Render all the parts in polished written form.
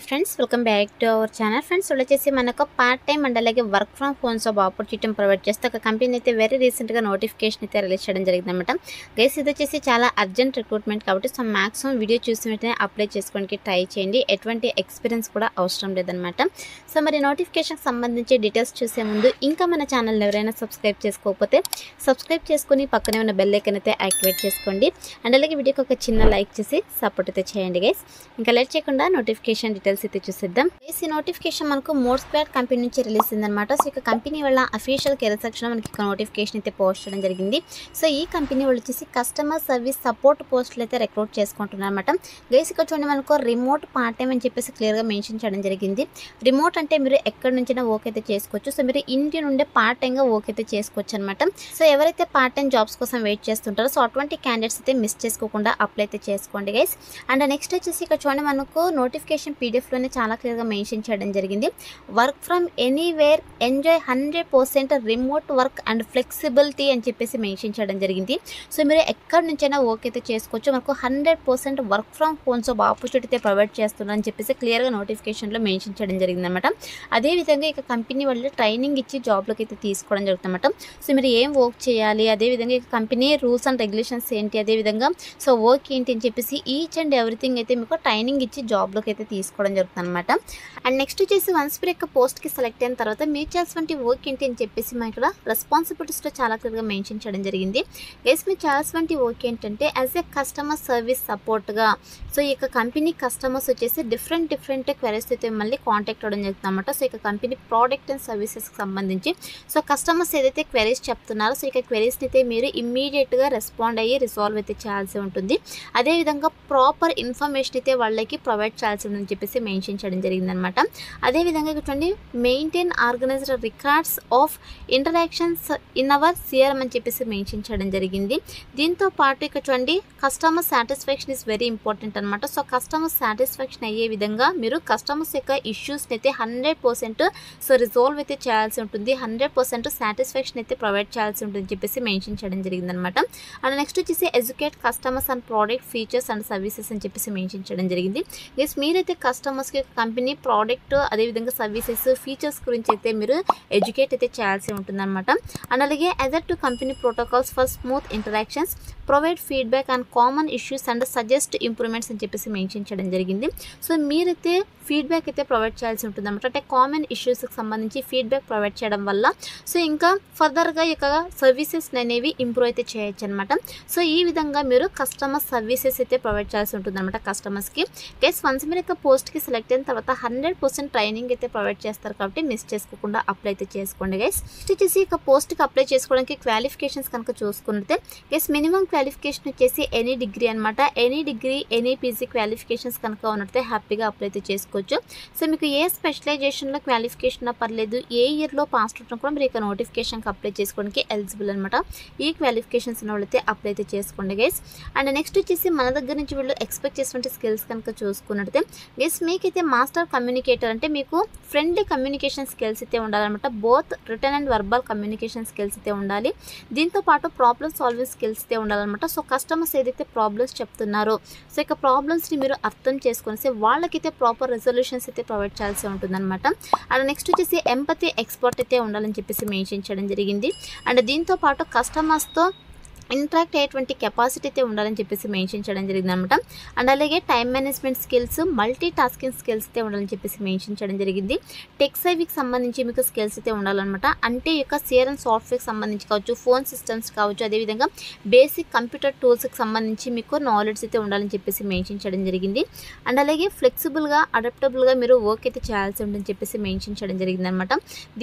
Friends, welcome back to our channel. Friends, వచ్చేసి మనకు part time and అలాగే work from home job opportunity provide చేస్తే ఒక company అయితే వెరీ రీసెంట్గా నోటిఫికేషన్ అయితే రిలీజ్ చేయడం జరిగిందన్నమాట. గైస్, ఇది వచ్చేసి చాలా అర్జెంట్ రిక్రూట్మెంట్ కాబట్టి సో మాక్సిమం వీడియో చూసిన వెంటనే అప్లై చేసుకోవడానికి ట్రై చేయండి. ఎటువంటి ఎక్స్పీరియన్స్ కూడా అవసరం లేదనమాట. సో మరి నోటిఫికేషన్కి సంబంధించి డీటెయిల్స్ చూసే ముందు ఇంకా మన ఛానల్ ఎవరైనా సబ్స్క్రైబ్ చేసుకోకపోతే సబ్స్క్రైబ్ చేసుకుని పక్కనే ఉన్న బెల్ ఐకాన్ అయితే యాక్టివేట్ చేసుకోండి. అండ్ అలాగే వీడియోకి ఒక చిన్న లైక్ చేసి సపోర్ట్ అయితే చేయండి గైస్. ఇంకా లేట్ చేయకుండా నోటిఫికేషన్ డీటెయిల్స్ అయితే చూసేద్దాం. ఈ నోటిఫికేషన్ మనకు మోడ్ స్క్వేర్ కంపెనీ నుంచి రిలీజ్ అయిందనమాట. సో ఇక కంపెనీ వాళ్ళ అఫీషియల్ కెరీర్ సెక్షన్ మనకి నోటిఫికేషన్ అయితే పోస్ట్ చేయడం జరిగింది. సో ఈ కంపెనీ వాళ్ళు వచ్చేసి కస్టమర్ సర్వీస్ సపోర్ట్ పోస్టులు అయితే రిక్రూట్ చేసుకుంటున్నారు అనమాట. గైస్, ఇక్కడ చూడండి, మనకు రిమోట్ పార్ట్ టైం అని చెప్పేసి క్లియర్గా మెన్షన్ చేయడం జరిగింది. రిమోట్ అంటే మీరు ఎక్కడి నుంచైనా వర్క్ అయితే చేసుకోవచ్చు. సో మీరు ఇంటి నుండే పార్ట్ టైంగా వర్క్ అయితే చేసుకోవచ్చు అనమాట. సో ఎవరైతే పార్ట్ టైం జాబ్స్ కోసం వెయిట్ చేస్తుంటారో సో అటువంటి క్యాండిడేట్స్ అయితే మిస్ చేసుకోకుండా అప్లై అయితే చేసుకోండి గైస్. అండ్ నెక్స్ట్ వచ్చేసి ఇక్కడ చూడండి, మనకు నోటిఫికేషన్ పీడిఎఫ్లోనే చాలా క్లియర్గా మెన్షన్ చేయడం జరిగింది. Work from anywhere, enjoy 100% remote work and flexibility అని చెప్పేసి మెన్షన్ చేయడం జరిగింది. సో మీరు ఎక్కడి నుంచైనా వర్క్ అయితే చేసుకోవచ్చు. మనకు 100% work from home job opportunity అయితే ప్రొవైడ్ చేస్తున్నారని చెప్పేసి క్లియర్గా నోటిఫికేషన్లో మెన్షన్ చేయడం జరిగింది అనమాట. అదేవిధంగా ఇక కంపెనీ వాళ్ళు ట్రైనింగ్ ఇచ్చి జాబ్లోకి అయితే తీసుకోవడం జరుగుతుందన్నమాట. సో మీరు ఏం వర్క్ చేయాలి, అదేవిధంగా ఇక కంపెనీ రూల్స్ అండ్ రెగ్యులేషన్స్ ఏంటి, అదేవిధంగా సో వర్క్ ఏంటి అని చెప్పేసి ఈచ్ అండ్ ఎవ్రీథింగ్ అయితే మీకు ట్రైనింగ్ ఇచ్చి జాబ్లోకి అయితే తీసుకోవడం జరుగుతుంది అనమాట. అండ్ నెక్స్ట్ వచ్చేసి వన్స్ మీరు యొక్క పోస్ట్కి సెలెక్ట్ అయిన తర్వాత మీరు చేయాల్సిన వర్క్ ఏంటి అని చెప్పేసి మా ఇక్కడ రెస్పాన్సిబిలిటీస్లో చాలా క్లియర్గా మెన్షన్ చేయడం జరిగింది. గైస్, మీరు చేయాల్సిన వర్క్ ఏంటంటే యాజ్ ఏ కస్టమర్ సర్వీస్ సపోర్ట్గా సో ఈ యొక్క కంపెనీ కస్టమర్స్ వచ్చేసి డిఫరెంట్ క్వెరీస్ అయితే మళ్ళీ కాంటాక్ట్ అవ్వడం జరుగుతుంది అనమాట. సో ఇక కంపెనీ ప్రోడక్ట్ అండ్ సర్వీసెస్కి సంబంధించి సో కస్టమర్స్ ఏదైతే క్వెరీస్ చెప్తున్నారో సో ఇక క్వెరీస్ని అయితే మీరు ఇమ్మీడియట్గా రెస్పాండ్ అయ్యి రిసాల్వ్ అయితే చేయాల్సి ఉంటుంది. అదేవిధంగా ప్రాపర్ ఇన్ఫర్మేషన్ అయితే వాళ్ళకి ప్రొవైడ్ చేయాల్సి ఉందని చెప్పేసి మెన్షన్ చేయడం జరిగిందనమాట. అదేవిధంగా చూడండి, maintain organised records of interactions in our CRM అని చెప్పేసి మెన్షన్ చేయడం జరిగింది. దీంతో పాటు ఇక్కడ చూడండి, customer satisfaction is very important అనమాట. సో కస్టమర్ సాటిస్ఫాక్షన్ అయ్యే విధంగా మీరు కస్టమర్స్ యొక్క ఇష్యూస్ని అయితే 100% సో రిజాల్వ్ అయితే చేయాల్సి ఉంటుంది. 100% సాటిస్ఫాక్షన్ అయితే ప్రొవైడ్ చేయాల్సి ఉంటుంది చెప్పేసి మెన్షన్ చేయడం జరిగిందనమాట. అండ్ నెక్స్ట్ వచ్చేసి educate customers and product features and services అని చెప్పేసి మెన్షన్ చేయడం జరిగింది. గైస్, మీరైతే కస్టమర్స్కి కంపెనీ ప్రోడక్ట్ అదేవిధంగా సర్వీసెస్ ఫీచర్స్ గురించి అయితే మీరు ఎడ్యుకేట్ అయితే చేయాల్సి ఉంటుందన్నమాట. అండ్ అలాగే other to company protocols for smooth interactions, provide feedback and common issues and suggest improvements అని చెప్పేసి మెన్షన్ చేయడం జరిగింది. సో మీరైతే ఫీడ్బ్యాక్ అయితే ప్రొవైడ్ చేయాల్సి ఉంటుంది అనమాట. అంటే కామన్ ఇష్యూస్కి సంబంధించి ఫీడ్బ్యాక్ ప్రొవైడ్ చేయడం వల్ల సో ఇంకా ఫర్దర్గా ఇక సర్వీసెస్ అనేవి ఇంప్రూవ్ అయితే చేయొచ్చు అనమాట. సో ఈ విధంగా మీరు కస్టమర్ సర్వీసెస్ అయితే ప్రొవైడ్ చేయాల్సి ఉంటుంది అనమాట కస్టమర్స్కి. గైస్, వన్స్ మీరు యొక్క పోస్ట్కి సెలెక్ట్ అయిన తర్వాత 100% ట్రైనింగ్ అయితే ప్రొవైడ్ చేస్తారు కాబట్టి మిస్ చేసుకోకుండా అప్లై అయితే చేసుకోండి గైస్. నెక్స్ట్ వచ్చేసి ఇక పోస్ట్కి అప్లై చేసుకోవడానికి క్వాలిఫికేషన్స్ కనుక చూసుకుంటే గైస్, మినిమం క్వాలిఫికేషన్ వచ్చేసి ఎనీ డిగ్రీ అనమాట. Any degree, any PG qualifications కనుక ఉన్నట్టే హ్యాపీగా అప్లై అయితే చేసుకోవచ్చు. సో మీకు ఏ స్పెషలైజేషన్లో క్వాలిఫికేషన్ పర్లేదు, ఏ ఇయర్లో పాస్ అవుతున్నా కూడా మీరు ఇక నోటిఫికేషన్కి అప్లై చేసుకోవడానికి ఎలిజిబుల్ అనమాట. ఈ క్వాలిఫికేషన్స్ ఉన్న వాళ్ళైతే అప్లై అయితే చేసుకోండి గైస్. అండ్ నెక్స్ట్ వచ్చేసి మన దగ్గర నుంచి వీళ్ళు ఎక్స్పెక్ట్ చేసినటువంటి స్కిల్స్ కనుక చూసుకున్నట్టే గైస్, మీకైతే మాస్టర్ కమ్యూనికేటర్ అంటే మీకు ఫ్రెండ్లీ కమ్యూనికేషన్ స్కిల్స్ అయితే ఉండాలన్నమాట. Both return and verbal communication skills అయితే ఉండాలి. దీంతో పాటు ప్రాబ్లమ్ సాల్వింగ్ స్కిల్స్ అయితే ఉండాలన్నమాట. సో కస్టమర్స్ ఏదైతే ప్రాబ్లమ్స్ చెప్తున్నారో సో ఇక ప్రాబ్లమ్స్ని మీరు అర్థం చేసుకొని వాళ్ళకైతే ప్రాపర్ రెజల్యూషన్స్ అయితే ప్రొవైడ్ చేయాల్సి ఉంటుందన్నమాట. అండ్ నెక్స్ట్ వచ్చేసి ఎంపతి ఎక్స్పర్ట్ అయితే ఉండాలని చెప్పేసి మెన్షన్ చేయడం జరిగింది. అండ్ దీంతో పాటు కస్టమర్స్తో ఇంటరాక్ట్ అయ్యేటువంటి కెపాసిటీ అయితే ఉండాలని చెప్పేసి మెన్షన్ చేయడం జరిగింది అనమాట. అండ్ అలాగే time management skills, multi tasking skills అయితే ఉండాలని చెప్పేసి మెన్షన్ చేయడం జరిగింది. టెక్ సేవికి సంబంధించి మీకు స్కిల్స్ అయితే ఉండాలన్నమాట. అంటే ఈ యొక్క సిఆర్ఎం సాఫ్ట్వేర్కి సంబంధించి కావచ్చు, ఫోన్ సిస్టమ్స్ కావచ్చు, అదేవిధంగా బేసిక్ కంప్యూటర్ టూల్స్కి సంబంధించి మీకు నాలెడ్జ్ అయితే ఉండాలని చెప్పేసి మెన్షన్ చేయడం జరిగింది. అండ్ అలాగే ఫ్లెక్సిబుల్గా, అడాప్టబుల్గా మీరు వర్క్ అయితే చేయాల్సి ఉంటుందని చెప్పేసి మెన్షన్ చేయడం జరిగింది అనమాట.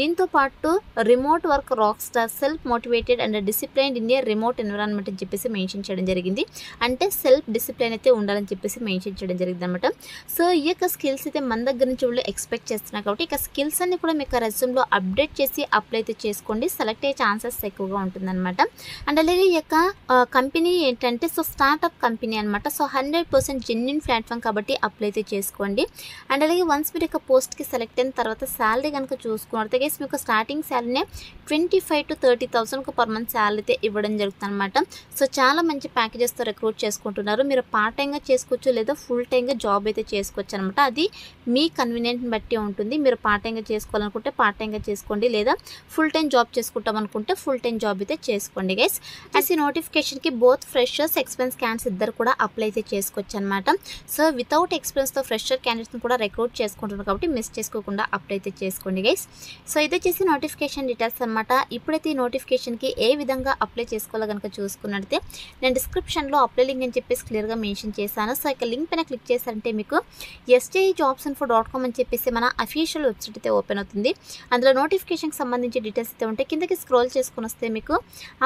దీంతో పాటు remote work rock star, self motivated and disciplined in a remote environment అని చెప్పేసి మెన్షన్ చేయడం జరిగింది. అంటే సెల్ఫ్ డిసిప్లిన్ అయితే ఉండాలని చెప్పేసి మెన్షన్ చేయడం జరిగింది అనమాట. సో ఈ యొక్క స్కిల్స్ అయితే మన దగ్గర నుంచి వాళ్ళు ఎక్స్పెక్ట్ చేస్తున్నారు కాబట్టి ఇక స్కిల్స్ అన్ని కూడా మీకు రెజ్యూమ్లో అప్డేట్ చేసి అప్లై అయితే చేసుకోండి. సెలెక్ట్ అయ్యే ఛాన్సెస్ ఎక్కువగా ఉంటుందన్నమాట. అండ్ అలాగే ఈ యొక్క కంపెనీ ఏంటంటే సో స్టార్ట్అప్ కంపెనీ అనమాట. సో 100% జెన్యున్ ప్లాట్ఫామ్ కాబట్టి అప్లై అయితే చేసుకోండి. అండ్ అలాగే వన్స్ మీరు యొక్క పోస్ట్కి సెలెక్ట్ అయిన తర్వాత శాలరీ కనుక చూసుకున్నట్లయితే మీకు స్టార్టింగ్ శాలరీనే 25,000 to 30,000 పర్ మంత్ శాలరీ అయితే ఇవ్వడం జరుగుతుంది. అనమాట. సో చాలా మంచి ప్యాకేజెస్తో రిక్రూట్ చేసుకుంటున్నారు. మీరు పార్ట్ టైంగా చేసుకోవచ్చు లేదా ఫుల్ టైంగా జాబ్ అయితే చేసుకోవచ్చు అనమాట. అది మీ కన్వీనియంట్ని బట్టి ఉంటుంది. మీరు పార్ట్ టైంగా చేసుకోవాలనుకుంటే పార్ట్ టైంగా చేసుకోండి, లేదా ఫుల్ టైం జాబ్ చేసుకుంటాం అనుకుంటే ఫుల్ టైం జాబ్ అయితే చేసుకోండి గైస్. ఈ నోటిఫికేషన్కి బోత్ ఫ్రెషర్స్ ఎక్స్పీరియన్స్ క్యాండిడేట్స్ ఇద్దరు కూడా అప్లై అయితే చేసుకోవచ్చు అనమాట. సో వితౌట్ ఎక్స్పీరియన్స్తో ఫ్రెషర్ క్యాండిడేట్స్ని కూడా రిక్రూట్ చేసుకుంటున్నారు కాబట్టి మిస్ చేసుకోకుండా అప్లై అయితే చేసుకోండి గైస్. సో ఇది వచ్చేసి నోటిఫికేషన్ డీటెయిల్స్ అనమాట. ఇప్పుడైతే ఈ నోటిఫికేషన్కి ఏ విధంగా అప్లై చేసుకోవాలో కనుక చూసుకున్నట్లయితే నేను డిస్క్రిప్షన్లో అప్లై లింక్ అని చెప్పేసి క్లియర్గా మెన్షన్ చేశాను. సో ఇక లింక్ పైన క్లిక్ చేశారంటే మీకు sjobsinfo.com అని చెప్పేసి మన అఫీషియల్ వెబ్సైట్ అయితే ఓపెన్ అవుతుంది. అందులో నోటిఫికేషన్కి సంబంధించి డీటెయిల్స్ అయితే ఉంటాయి. కిందకి స్క్రోల్ చేసుకుని వస్తే మీకు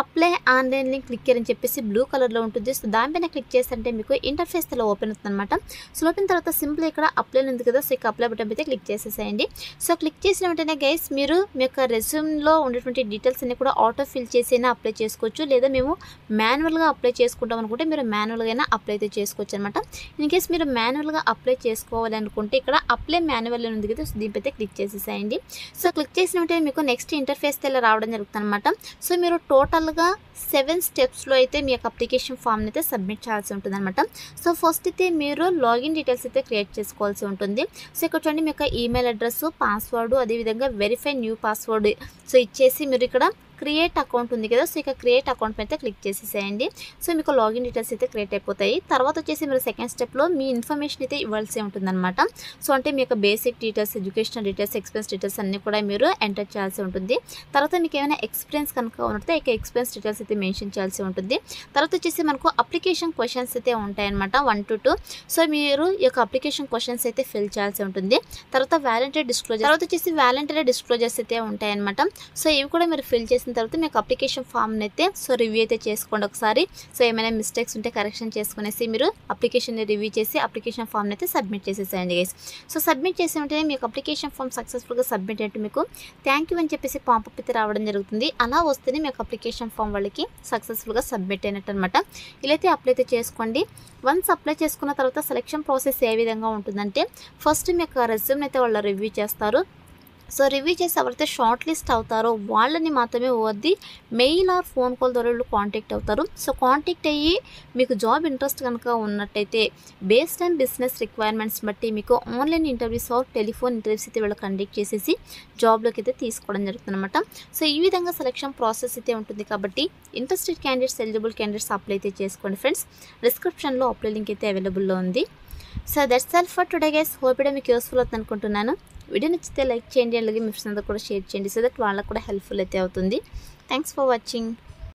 అప్లై ఆన్లైన్ లింక్ క్లిక్ అని చెప్పేసి బ్లూ కలర్లో ఉంటుంది. సో దానిపైన క్లిక్ చేశారంటే మీకు ఇంటర్ఫేస్ ఇలా ఓపెన్ అవుతుంది అనమాట. సో ఓపెన్ తర్వాత సింపుల్ ఇక్కడ అప్లై ఉంది కదా, సో ఇక అప్లై బటన్ అయితే క్లిక్ చేసేసేయండి. సో క్లిక్ చేసిన వెంటనే గైస్ మీరు మీ యొక్క రెజ్యూమ్లో ఉండేటువంటి డీటెయిల్స్ అన్ని కూడా ఆటో ఫిల్ చేసైనా అప్లై చేసుకోవచ్చు, లేదా మేము మాన్యువల్గా అప్లై చేసుకుంటాం అనుకుంటే మీరు మాన్యువల్గా అప్లై అయితే చేసుకోవచ్చు అనమాట. ఇన్ కేస్ మీరు మాన్యువల్గా అప్లై చేసుకోవాలి అనుకుంటే ఇక్కడ అప్లై మాన్యువల్ ఉంది కదా, సో దీనిపైతే క్లిక్ చేసేసేయండి. సో క్లిక్ చేసిన వెంటనే మీకు నెక్స్ట్ ఇంటర్ఫేస్ ఇలా రావడం జరుగుతుంది అనమాట. సో మీరు టోటల్గా 7 స్టెప్స్లో అయితే మీ యొక్క అప్లికేషన్ ఫామ్ని అయితే సబ్మిట్ చేయాల్సి ఉంటుంది అనమాట. సో ఫస్ట్ అయితే మీరు లాగిన్ డీటెయిల్స్ అయితే క్రియేట్ చేసుకోవాల్సి ఉంటుంది. సో ఇక్కడ చూడండి మీ యొక్క ఈమెయిల్ అడ్రస్, పాస్వర్డ్, అదేవిధంగా వెరిఫై న్యూ పాస్వర్డ్ సో ఇచ్చేసి మీరు ఇక్కడ క్రియేట్ అకౌంట్ ఉంది కదా, సో ఇక క్రియేట్ అకౌంట్ అయితే క్లిక్ చేసేసేయండి. సో మీకు లాగిన్ డీటెయిల్స్ అయితే క్రియేట్ అయిపోతాయి. తర్వాత వచ్చేసి మీరు సెకండ్ స్టెప్లో మీ ఇన్ఫర్మేషన్ అయితే ఇవ్వాల్సి ఉంటుందన్నమాట. సో అంటే మీ యొక్క basic details, educational details, experience details అన్నీ కూడా మీరు ఎంటర్ చేయాల్సి ఉంటుంది. తర్వాత మీకు ఏమైనా ఎక్స్పీరియన్స్ కనుక ఉంటే ఇక ఎక్స్పీరియన్స్ డీటెయిల్స్ అయితే మెన్షన్ చేయాల్సి ఉంటుంది. తర్వాత వచ్చేసి మనకు అప్లికేషన్ క్వశ్చన్స్ అయితే ఉంటాయన్నమాట 1 to 2. సో మీరు ఈ యొక్క అప్లికేషన్ క్వశ్చన్స్ అయితే ఫిల్ చేయాల్సి ఉంటుంది. తర్వాత వాలంటరీ డిస్క్లోజర్, తర్వాత వచ్చేసి వాలంటరీ డిస్క్లోజర్స్ అయితే ఉంటాయన్నమాట. సో ఇవి కూడా మీరు ఫిల్ చేసి తర్వాత మీకు అప్లికేషన్ ఫామ్ అయితే సో రివ్యూ అయితే చేసుకోండి ఒకసారి. సో ఏమైనా మిస్టేక్స్ ఉంటే కరెక్షన్ చేసుకునేసి మీరు అప్లికేషన్ రివ్యూ చేసి అప్లికేషన్ ఫామ్ అయితే సబ్మిట్ చేసేసేయండి గైస్. సో సబ్మిట్ చేసి ఉంటే మీకు అప్లికేషన్ ఫామ్ సక్సెస్ఫుల్గా సబ్మిట్ అయితే మీకు థ్యాంక్ యూ అని చెప్పేసి పాపప్ అయితే రావడం జరుగుతుంది. అలా వస్తేనే మీకు అప్లికేషన్ ఫామ్ వాళ్ళకి సక్సెస్ఫుల్గా సబ్మిట్ అయినట్టు అనమాట. ఇలా అయితే అప్లై అయితే చేసుకోండి. వన్స్ అప్లై చేసుకున్న తర్వాత సెలెక్షన్ ప్రాసెస్ ఏ విధంగా ఉంటుందంటే ఫస్ట్ మీ యొక్క రెజ్యూమ్ అయితే వాళ్ళు రివ్యూ చేస్తారు. సో రివ్యూ చేసి ఎవరైతే షార్ట్ లిస్ట్ అవుతారో వాళ్ళని మాత్రమే వద్ది మెయిల్ ఆర్ ఫోన్ కాల్ ద్వారా వీళ్ళు కాంటాక్ట్ అవుతారు. సో కాంటాక్ట్ అయ్యి మీకు జాబ్ ఇంట్రెస్ట్ కనుక ఉన్నట్టయితే బేస్డ్ ఆన్ బిజినెస్ రిక్వైర్మెంట్స్ బట్టి మీకు online interviews or telephone interviews అయితే వీళ్ళు కండక్ట్ చేసేసి జాబ్లోకి అయితే తీసుకోవడం జరుగుతుంది అనమాట. సో ఈ విధంగా సెలెక్షన్ ప్రాసెస్ అయితే ఉంటుంది కాబట్టి interested candidates, eligible candidates apply అయితే చేసుకోండి ఫ్రెండ్స్. డిస్క్రిప్షన్లో అప్లై లింక్ అయితే అవైలబుల్లో ఉంది. So that's all for today guys. Hope it మీకు యూస్ఫుల్ అవుతుంది అనుకుంటున్నాను. వీడియో నచ్చితే లైక్ చేయండి, అలాగే మీ ఫ్రెండ్స్ అందరూ కూడా షేర్ చేయండి, సో దట్ వాళ్ళకు కూడా హెల్ప్ఫుల్ అయితే అవుతుంది. Thanks for watching.